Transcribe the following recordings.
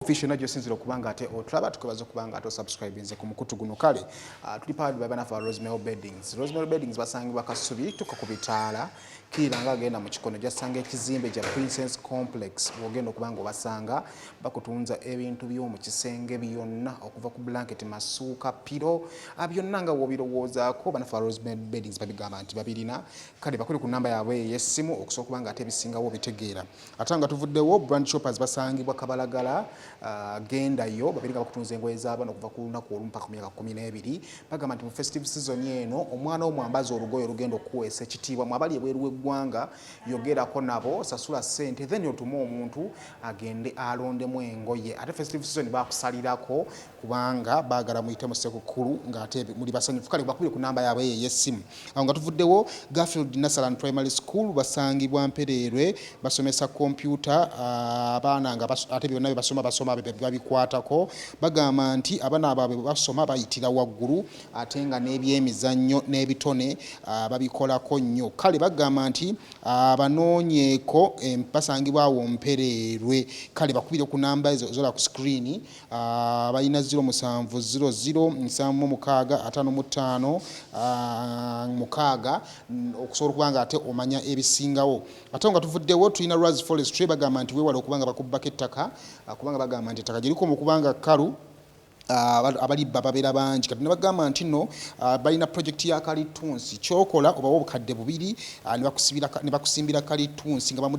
Official najyo sinzira okubanga ate otulaba tukubaza okubanga ate subscribe nze ku mukutu guno kale tuli powered by banafa Rosemary Beddings. Rosemary Beddings basangibwa Kasubi tuka ku bitaala kiranga agenda mu kikono jasanga ekizimbe kya Princess Complex ogenda okubanga obasanga bakutunza ebintu by'omu kisenge byonna okuva ku blanket masuuka piro byonna nga wobirowoozaako banafa Rosemary Beddings babigamba nti babirina kale bakuli ku namba yaabwe ey'essimu okusobola okubanga ate ebisingawo bitegeera ate nga tuvuddewo brand shoppers basangibwa Kabalagala gendayo babirika bakutunza engoye z'abaana okuva ku lunaku olumu paka ku myaka 12 bagamba nti mu festive season eno omwana omwambaza olugoye olugenda okuweesa ekitiibwa mwabali ebweru w'eggwanga yogerako nabo sasula ssente then otuma omuntu agende alondemu engoye ate festive season bakusalirako kubanga baagala muyite mu Ssekukkulu ng'ate muli basanyufu kale bakubire ku namba yaabwe ey'essimu awo nga tuvuddewo Garfield Nasaran Primary School basangibwa Mpererwe basomesa kompyuta abaana nga ate byonna basoma babikwatako bagamba nti abaana abaabwe basoma bayitira waggulu ate nga n'ebyemizannyo n'ebitone babikolako nnyo kale bagamba nti abanoonyeeko basangibwawo Mpererwe kale bakubire ku namba ezo zola ku screen balina 07005655 okusobola okubanga ate omanya ebisingawo ate nga tuvuddewo tulina Raz Forestry bagamba nti weewale okubanga bakubbako ettaka kubanga bagamba nti ettaka giriko mu kubanga kalu abalibba babeera bangi kati nebagamba nti nno balina project ya kalitunsi kyokola obawo obukadde bubiri ne bakusimbira kalitunsi nga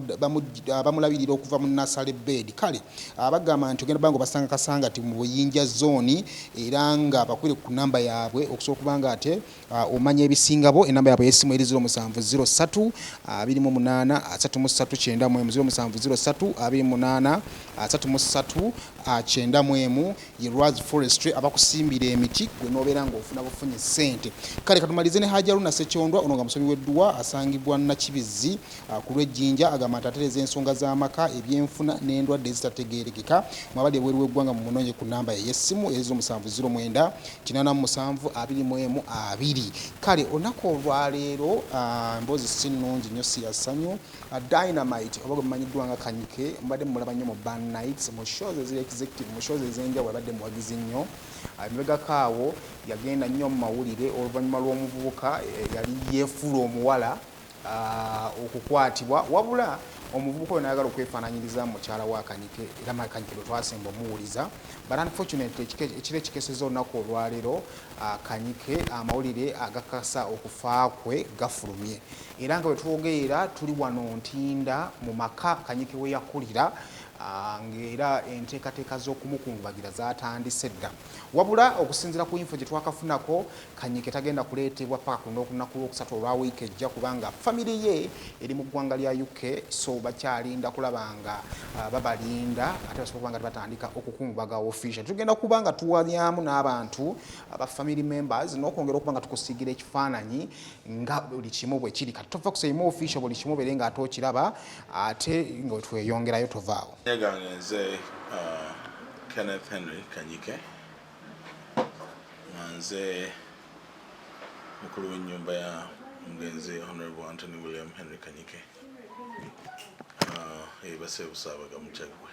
bamulabirira okuva mu nasale bed kale bagamba nti ogenda bango basanga kasanga ati mu buyinja zone era nga bakwire ku namba yaabwe okusobola okubanga ate omanya ebisingabo enamba yaabwe yesimu eri 0703 28 33 0703 28 33 91 ye Raz Forestry abakusimbira emiti gwe nobeera ng'ofuna bufunye ssente kale katumalize ne Hajaruna Sekyondwa ono nga musomi w'edduwa asangibwa Nakibizzi ku lw'ejjinja agamba nti atereza ensonga z'amaka ebyenfuna n'endwadde ezitategeerekeka mwabali ebweru w'eggwanga mu munonye ku namba ey'essimu eri 0709 87 kale olunaku olwaleero mboozi si nnungi nnyo si yasanyu Dynamite oba gwe mumanyiddwa nga Kanyike mbadde mulaba nnyo mu Band Nights mu shows eziri executive mu shows ez'enjawulo abadde muwagizi nnyo emabegako awo yagenda nnyo mu mawulire oluvannyuma lw'omuvubuka yali yeefula omuwala okukwatibwa wabula omuvubuka oyo nayagala okwefaananyiriza mukyala wa Kanyike era Kanyike bwe twasemba omuwuliza but unfortunately ekiro ekikeseza olunaku olwaleero Kanyike amawulire agakasa okufa kwe gafulumye era nga bwe twogerera tuli wano Ntinda mu maka Kanyike we yakulira ng'era enteekateeka z'okumukungubagira zatandise dda wabula okusinziira ku info gye twakafunako Kanyike tagenda kuleetebwa paka ku lunaku lwokusatu olwa wiiki ejja kubanga famire ye eri mu ggwanga lya UK so bakyalinda kulaba nga babalinda ate basobola kubanga batandika okukungubaga official tugenda kubanga tuwalyamu n'abantu aba family members n'okwongera okubanga tukusiigira ekifaananyi nga buli kimu bwe kiri kati tova kusaimu official buli kimu bere nga ate okiraba ate nga tweyongerayo tovaawo Nze Kenneth Henry Kanyike nze mukulu w'ennyumba ya omugenzi Honorable Anthony William Henry Kanyike ebase busaabaga mukyagwe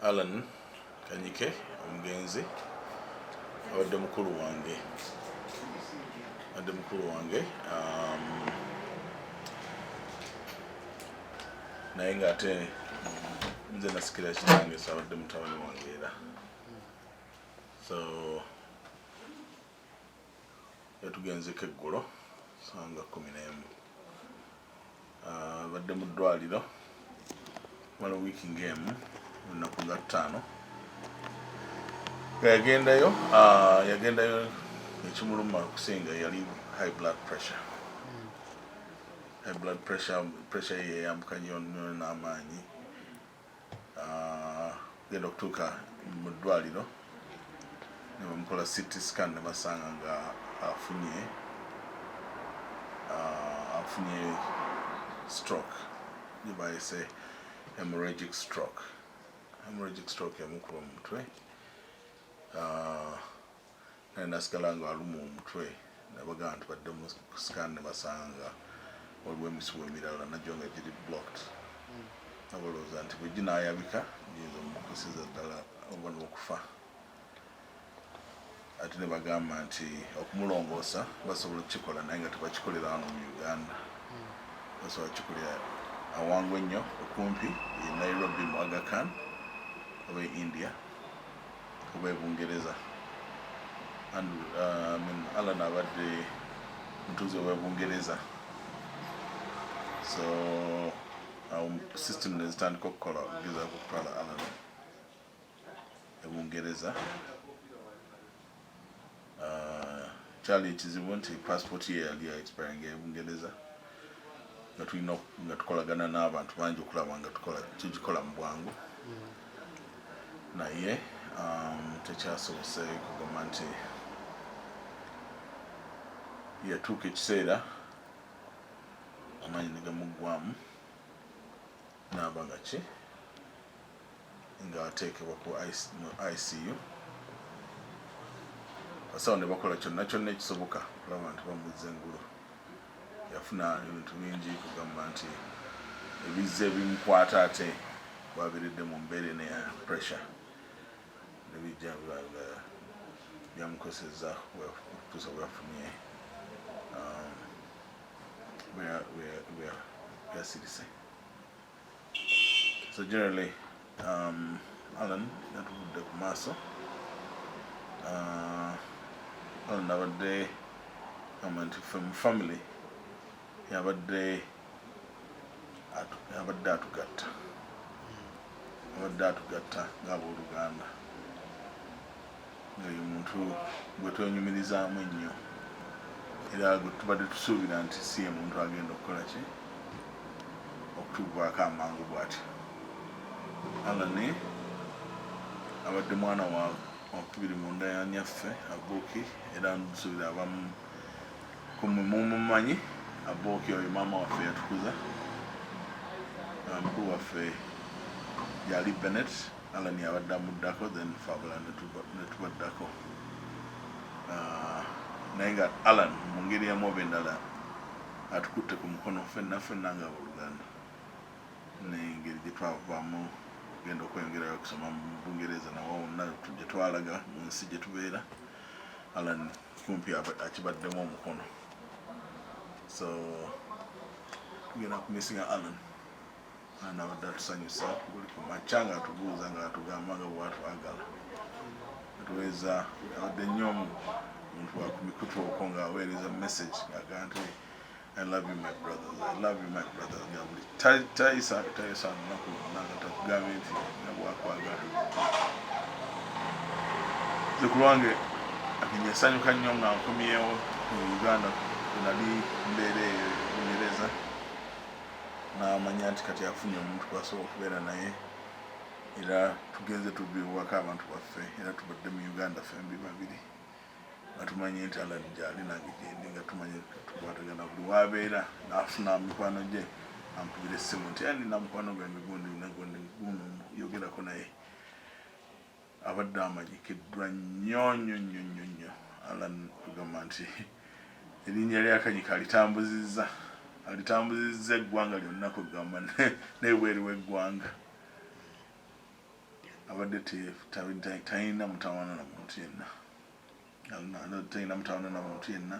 Alan Kanyike omugenzi abadde mukulu wange naye ng'ate nze nasikira kitange sabadde mutabani wange era so yatugenzeko eggulo sanga 11 badde mu ddwaliro mala wiiki ng'emu lunaku nga 5 nga yagendayo ekimuluma okusinga yali high blood pressure ye yambuka nnyo n'amaanyi genda okutuuka mu ddwaliro ne bamukola CT scan ne basanga nga afunye stroke gye bayise hemorrhagic stroke yamukuba mu mutwe naye nasigala nga aluma omutwe nabagaa nti badde mu scan ne basanga waliwo emisibo emirala najjo nga giri blocked abalooza nti bwe ginaayabika giyinza omukosiza ddala oba n'okufa ate ne bagamba nti okumulongoosa basobola okukikola naye nga tebakikolera wano mu Uganda basobola kikolera awangu ennyo okumpi e Nairobi mu Aga Khan oba e India oba e Bungereza Alan abadde mutuuze oba e Bungereza so system nezitandika okukola okugezaako okutwala Alan e Bungereza kyali ekizibu nti passport ye yali expiring e Bungereza nga tulina nga tukolagana n'abantu bangi okulaba nga kigikola mu bwangu naye tekyasobose kugamba nti yatuuka ekiseera amaanyi ne gamuggwamu n'aba nga ki nga ateekebwa ku ICU basawo ne bakola kyonna kyonna ekisoboka okulaba nti bamuzza engulu yafuna ebintu bingi kugamba nti ebizze ebimukwata ate bwabiridde mu mbeera ne ya pressure nebijja byamukoseza okutuusa bweyafunye bweyasirise so generally Alan yatuvudde ku maaso Alan abadde gamba nti ffe mu family yabadde atugatta ng'abooluganda nga ye muntu gwe twenyumirizaamu ennyo era gwe tubadde tusuubira nti si ye muntu agenda okukola ki okutuvaako amangu bw'atyo Alan abadde mwana wakubiri mu nda ya nnyaffe Abooki era nsuubira abamu mumumanyi Abooki oyo maama waffe yatukuza mukulu waffe yali Bennett Alan yabadde amuddako then fabula ne tubaddako naye nga Alan mu ngeri emu oba endala atukutte ku mukono ffenna nga abooluganda n'engeri gye twavaamu genda okweyongerayo okusoma mu Bungereza nawo wonna gye twalaga mu nsi gye tubeera Alan kumpi akibaddemu omukono so tugenda kumisinga Alan abadde atusanyusa buli ku makya nga atubuuza nga atugamba nga bwatwagala atuweeza abadde nnyo omuntu wa ku mikutu okwo ng'aweereza message ng'agamba nti I love you my brothers nga buli tayisa lunaku lwonna nga takugambye nti nga bwakwagala nze ku lwange akenye nsanyuka nnyo nga nkomyewo mu Uganda nali mbeera eyo Bungereza n'amanya nti kati afunye omuntu kwasobola okubeera naye era tugenze tubiwako abantu baffe era tubadde mu Uganda fembi babiri nga tumanye nti Alan gyali nange gyendi nga tumanye tukwatagana buli wabeera n'afuna mikwano gye ampubira essimu nti nina mukwano gwange gundi nagondi guno yogerako naye abadde amanyikiddwa nnyo Alan kugamba nti erinnya lya Kanyike alitambuzizza eggwanga lyonna kugamba n'ebweru w'eggwanga abadde talina mutawaana na muntu yenna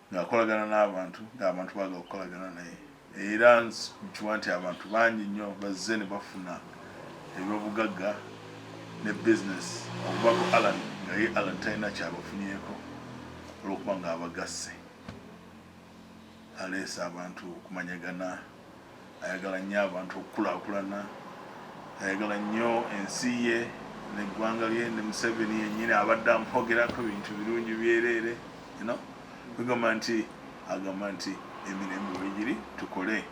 ng'akolagana n'abantu ng'abantu baagala okukolagana naye era nkiwa nti abantu bangi nnyo bazze ne bafuna ebyobugagga ne bizinesi okuva ku Alan nga ye Alan talina kyabafunyeeko olw'okuba ng'abagasse aleese abantu okumanyagana ayagala nnyo abantu okukulaakulana ayagala nnyo ensi ye neggwanga lye ne Museveni yennyini abadde amuhogerako bintu birungi byereere agamba nti emirembe wegiri tukole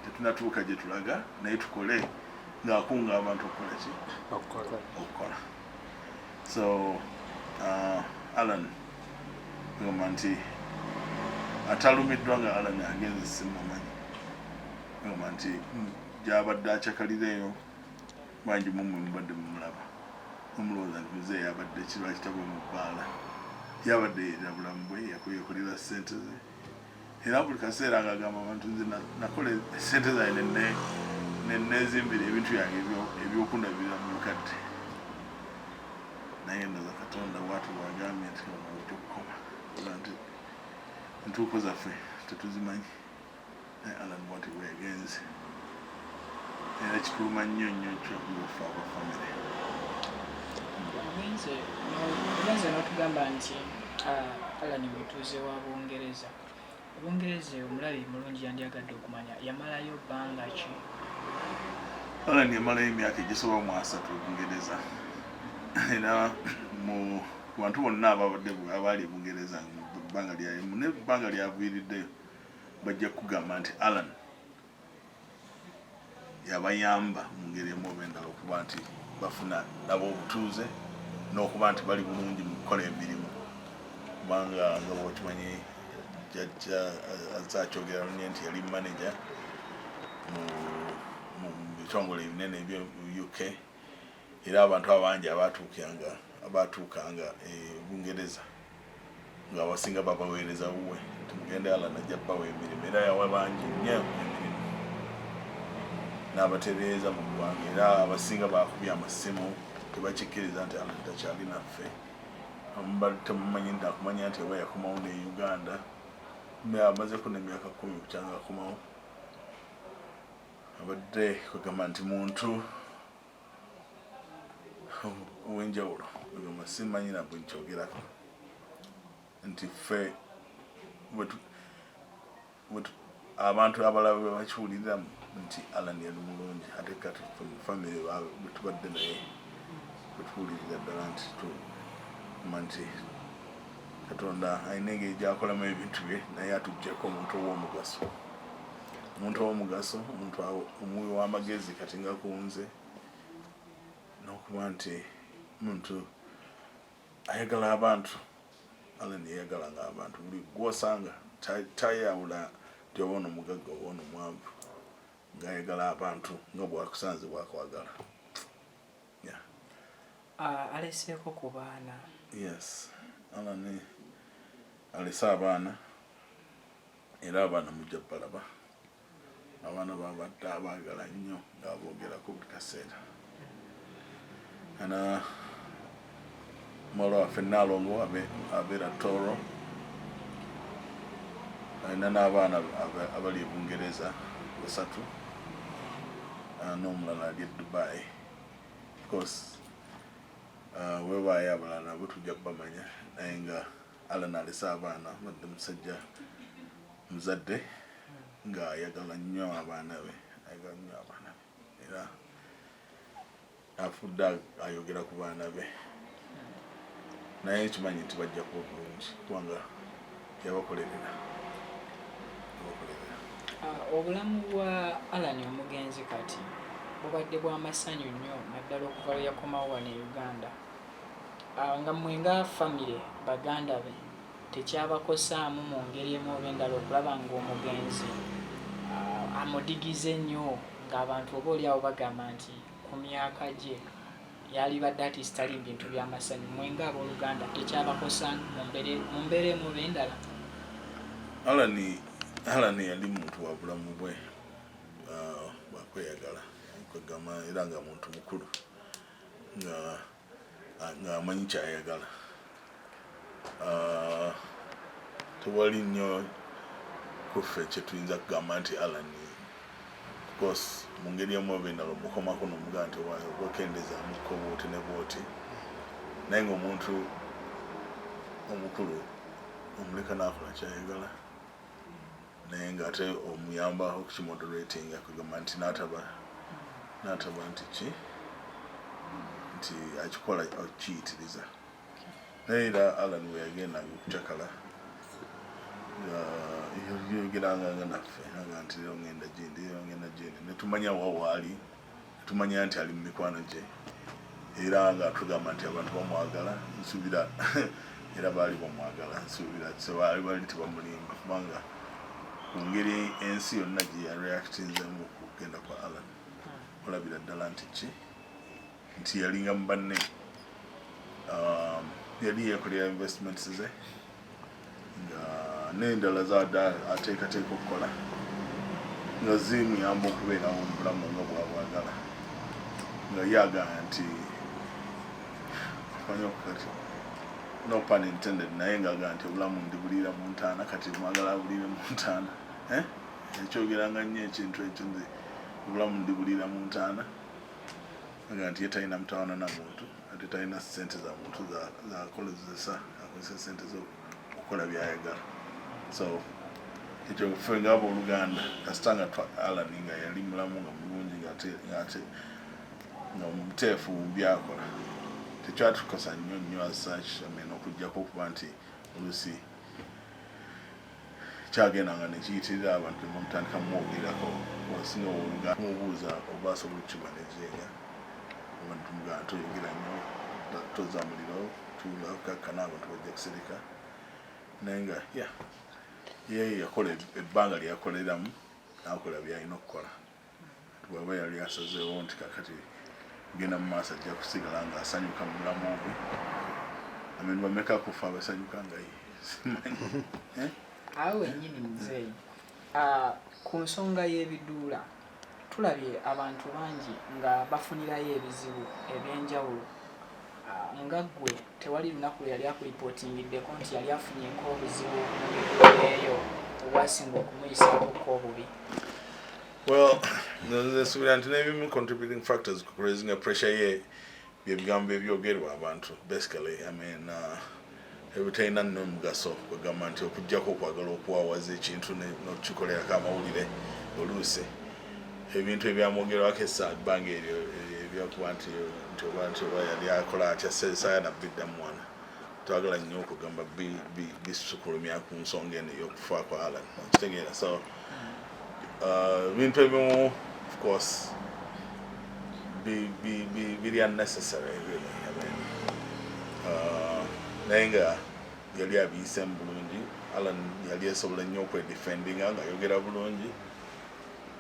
tetunatuuka gye tulaga naye tukole ng'akunga abantu okukola ki okukola so Alan agamba nti atalumiddwa nga Alan agenze simumanyi agamba nti gyabadde akyakalireeyo bangi mumwe mubadde mumulaba omulowooza nti muzeeyi abadde kirwa kitabwe mu bbaala yabadde yerera bulamu bwe yakwekolera ssente ze era buli kaseera ng'agamba abantu nze nakola ssente zange nezimbira ebintu yange ebyokundabira mu bukadde naye ndoza Katonda bwatu bwagambye nti ojja okukoma nti entuuko zaffe tetuzimanyi naye Alan bwati bwegenze era kituluma nnyo kyokufa aba famire. Omugenzi n'otugamba nti Alan mutuuze wa Bungereza. Bungereza omulabi mulungi yandyagadde okumanya yamalayo bbanga ki? Alan yamalayo emyaka egisoba mu 3 Bungereza era mu bantu bonna abaali Bungereza ebbanga lyaviiriddeyo bajja kugamba nti Alan yabayamba mu ngeri emu oba endala okuba nti bafuna nabo obutuuze n'okuba nti bali bulungi mu kukola emirimu kubanga nga bwokimanyi jjajja azakyogera lunye nti yali manager mu bitongole ebinene ebyo UK era abantu abangi abatuukanga Bungereza nga abasinga babaweereza wuwe tumugende Alan ajja bawa emirimu era yawa bangi nnyo emirimu n'abatereeza mu ggwanga era abasinga bakubye amasimu tebakikkiriza nti Alan takyali naffe temumanyi nti akumanya nti oba yakomawo ne Uganda amazeko n'emyaka 10 kukyanga akomawo abadde kwegamba nti muntu ow'enjawulo kwegamba simanyi nabwe nkyogerako nti ffe abantu abalala bwe bakiwulira nti Alan yali mulungi ate kati mu famire bwe tubadde naye bwetuwulirira ddala nti nti Katonda alina engeri gy'akolamu ebintu bye naye atuggyako omuntu ow'omugaso omuntu omuwi w'amagezi kati nga kunze n'okuba nti muntu ayagala abantu. Alan yayagalanga abantu buli gw'osanga tayawula nti oba ono mugagga oba ono mwavu ng'ayagala abantu nga bwakusanze bwakwagala. Aleseeko ku baana. Yes, Alan alese abaana era abaana mujja balaba abaana babadde abaagala nnyo ng'aboogerako buli kaseera ana mwala waffe Nalongo abeera Toro alina n'abaana abali e Bungereza 3 n'omulala ali e Dubai. Of course webaayo abalala nabo tujja kubamanya naye nga Alan alese abaana badde musajja muzadde nga ayagala nnyo abaana be era afudde ayogera ku baana be naye kimanyi nti bajja kuba bulungi kubanga yabakolerera. Obulamu bwa Alan omugenzi kati bubadde bw'amasanyu nnyo naddala okuva lwe yakomawo wano e Uganda nga mmwe nga famire baganda be tekyabakosaamu mu ngeri emu oba endala okulaba ng'omugenzi amudigize nnyo ng'abantu oba oli awo bagamba nti ku myaka gye yalibadde ati sitali bintu by'amasanyu mmwe nga abooluganda tekyabakosaamu mu mbeera emu oba endala? Alan yali muntu wa bulamu bwe bwakweyagala kwegamba era nga muntu mukulu nga amanyi kyayagala. Tewali nnyo kuffe kyetuyinza kugamba nti Alan of course mu ngeri emu oba endala omukomako n'omugaa nti obakendeza mukko bwoti ne bwoti naye ng'omuntu omukulu omuleka n'akola kyayagala naye ng'ate omuyamba okukimoderatinga kugamba nti n'ataba nti akikola okiyitiriza naye era Alan we yagendanga okucakala yogeranga naffe nga nti leero ngenda gindi netumanya wawaali netumanya nti ali mu mikwano gye era nga tugamba nti abantu bamwagala nsuubira era baali bamwagala nsuubira bali tebamulimba kubanga ku ngeri ensi yonna gye yareactinzemu okugenda kwa Alan olabira ddala nti yalinga mu banne yali yeekolera investments ze nga n'endala zaadde ateekateeka okukola nga zimuyamba okubeerawo obulamu nga bwabwagala nga yagamba nti kati no pun intended naye ngaaga nti obulamu ndibuliira mu ntaana kati mwagala abuliire mu ntaana ekyogeranga nnyo ekintu ekyo nze obulamu ndibuliira mu ntaana aga nti ye talina mutawaana na muntu ate talina ssente za muntu zakozesa akozesa ssente zokukola byayagala so ekyo ffe ngaabo oluganda kasita nga Alan nga yali mulamu nga mulungi ng'ate nga muteefu mu byakola tekyatukosa nnyo as such okujjako okuba nti oluusi kyagendanga nekiyitirira abantu nemutandika mumwogerako wasinga oluganda mubuuza oba asobola okukimanejenga oba tumugamba toyogera nnyo toza muliro tukakkana abantu bajja kusereka naye nga ye yakola ebbanga lyakoleramu nakola byalina okukola bwaba yali asazeewo nti kakati genda mu maaso ajja kusigala nga asanyuka mu bulamu bwe amendu bameka kufa abasanyuka nga simanyi awo wennyini muzeeyi ku nsonga y'ebiduula tulabye abantu bangi nga bafunirayo ebizibu ebyenjawulo nga ggwe tewali lunaku lwe yali akuripootingiddeko nti yali afunyeko obuzibu mu biduula eyo obwasinga okumuyisaako obubi. Well, there's maybe contributing factors raising a pressure here. We have gone baby ogerwa abantu basically. I mean, every time I know mugaso bagamante okujjako kwagala okwawaza ekintu no kikolera kama ulire oluse. Ebintu ebyamogerwako essa banga eryo ebyakuba nti abantu yali akola atya saya na bidda mwana. Twagala nnyo okugamba bisukulumya ku nsonga eno y'okufa kwa Alan. Kitegeera so of course, be unnecessary, really. I mean, Nenga, Yalia be some Bulungi, Alan Yalia Solanyo defending Anga, you get a Bulungi.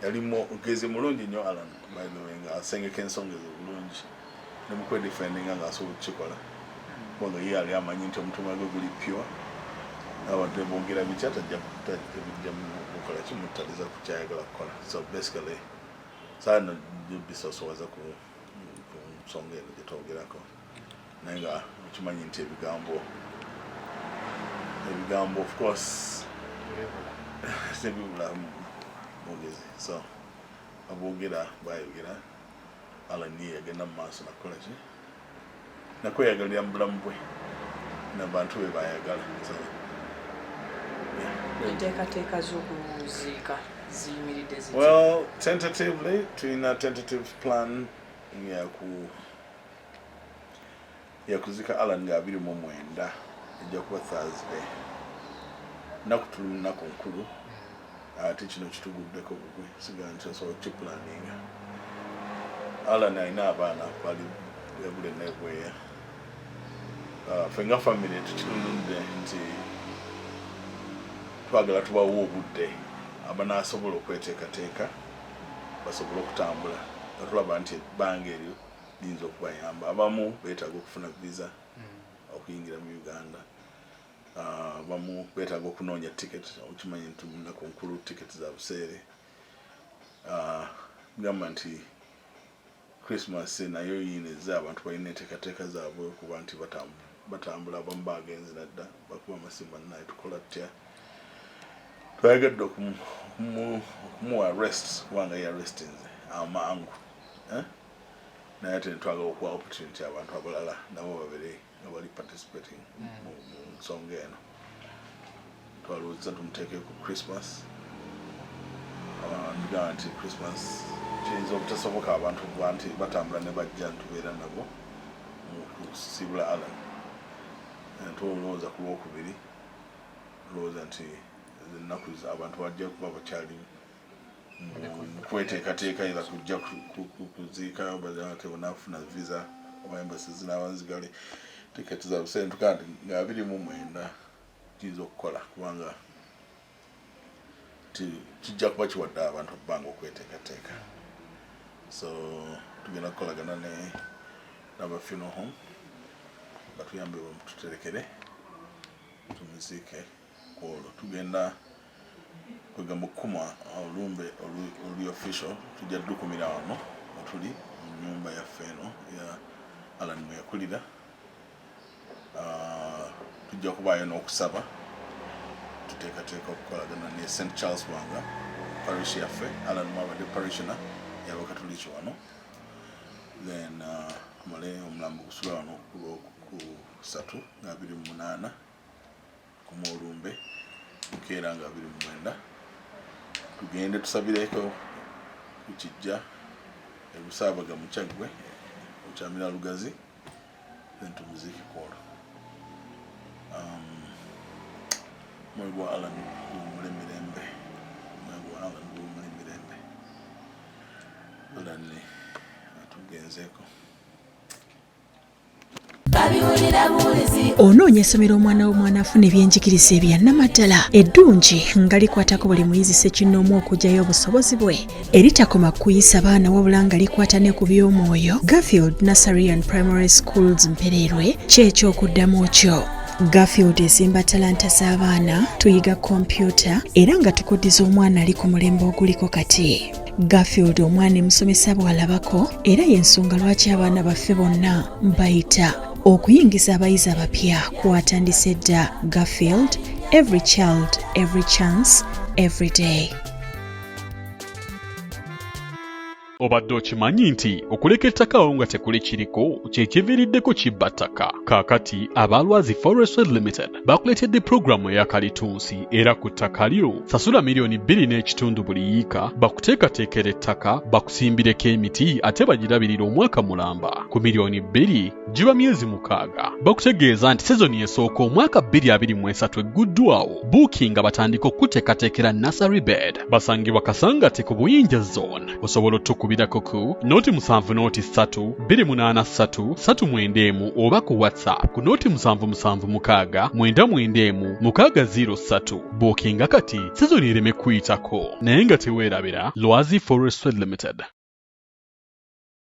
Yalimo Gazi Mulungi, no Alan, by the way, I sang a can song as a Bulungi. Never defending Anga, so Chicola. When the year I'm in to my good pure. I want to get a chat at the so basically, sana bisoso waza ku songera gitogerako nenga ukimanyi nti ebigambo of course sebibula mugezi so abogera bayogera alani agenda maaso nakola ki nakweyagalira mu bulamu bwe n'abantu be bayagala so well, tentatively, in a tentative plan, yakuzika Alan Gabiri Momwenda, Jakuba Thursday. Nakutulu Nakonkulu, teaching of Chugu Deco, Sigan, so chip planning. Alan Ainabana, Bali, Evelyn Nebway. Finger family to Chilunde. Twagala tubawo obudde abana asobola okweteekateeka basobola okutambula tulaba nti ebbanga eryo liyinza okubayamba abamu beetaaga okufuna visa okuyingira mu Uganda abamu beetaaga okunoonya ticket okimanyi nti munakonkulu ticket za buseere gamba nti Christmas nayo yineza abantu balina enteekateeka zaabwe okuba nti batambula abamu bagenzi nadda bakuba amasimu naye tukola tutya twayagadde okumu arrest kubanga yarrestinze amangu naye ate netwagala okuwa opportunity abantu abalala nabo babiri nga bali participating mu nsonga eno twalowooza tumuteeke ku Christmas ndigamba nti Christmas kiyinza obutasoboka abantu kuba nti batambula ne bajja ntubeera nabo mu kusibula Alan tulowooza ku lwokubiri tulowooza nti ennaku abantu bajja kuba bakyali kweteekateeka era kujja kuziika ate bonafuna visa oba embassy zinabanzigale tiketi za busentu kandi nga 29 kiyinza okukola kubanga kijja kuba kiwadde abantu ebbanga okweteekateeka so tugenda kukolagana n'aba funeral home batuyambe bamututerekere tumuziike olwo tugenda kwega mukuma olumbe oli official tujja dukumira wano tuli mu nyumba yaffe eno ya Alan mwe yakulira tujja kubaayo n'okusaba tuteekateeka okukolagana ne St Charles Wanga parish yaffe Alan mwabadde parishioner y'Abakatoliki wano then amale omulambo gusula wano ku 3 nga 28 ku Mulumbe Nkeera nga 29 tugende tusabireko ku kijja ebusaabaga mu Kyaggwe Ukyamira Lugazi then tumuziki kwolo moyo gwa Alan gumule mirembe moyo gwa Alan gumule mirembe Alan atugenzeeko onoonya essomero omwana w'omwana afuna ebyenjigiriza ebyannamaddala eddungi nga likwatako buli muyizi ssekinnoomu okugyayo obusobozi bwe eritakoma kuyisa baana wabula nga likwata ne ku by'omwoyo Garfield Nursery and Primary Schools Mpereerwe ky'ekyokuddamu kyo Garfield ezimba talanta z'abaana tuyiga kompyuta era nga tukuddiza omwana ali ku mulembe oguliko kati Garfield omwana emusomesa bw'alabako era y'ensonga lwaki abaana baffe bonna mbayita okuyingiza abayizi abapya kwatandise dda Garfield every child every chance every day. Obadde okimanyi nti okuleka ettaka awo nga tekuli kiriko kyekiviiriddeko kibba ttaka. Kaakati abalwazi Forestry Limited bakuleetedde pulogulaamu eya kalitunsi era ku ttaka lyo sasula $2.5 buli yiika bakuteekateekera ettaka bakusimbireko emiti ate bagirabirira omwaka mulamba ku $2 giba myezi 6. Bakutegeeza nti sezoni esooka omwaka 2023 egguddwawo bookinga batandika okuteekateekera nursery bed basangibwa Kasangate ku Buyinja Zone. Osobola okukubirako ku 0703 283 391 oba ku WhatsApp ku 0776 991 603. Bookinga kati sezoni ereme kuyitako naye nga teweerabira Lwazi Forestry Limited.